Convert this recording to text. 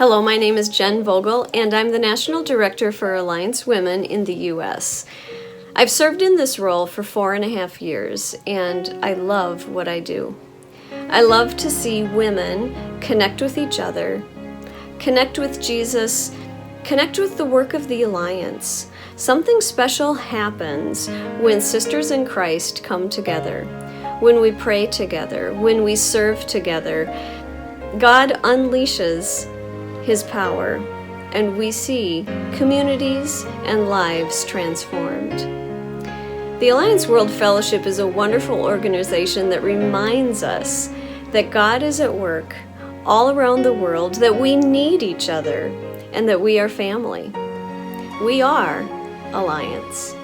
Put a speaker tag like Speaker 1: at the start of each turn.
Speaker 1: Hello, my name is Jen Vogel, and I'm the National Director for Alliance Women in the U.S. I've served in this role for 4.5 years, and I love what I do. I love to see women connect with each other, connect with Jesus, connect with the work of the Alliance. Something special happens when sisters in Christ come together, when we pray together, when we serve together. God unleashes His power, and we see communities and lives transformed. The Alliance World Fellowship is a wonderful organization that reminds us that God is at work all around the world, that we need each other, and that we are family. We are Alliance.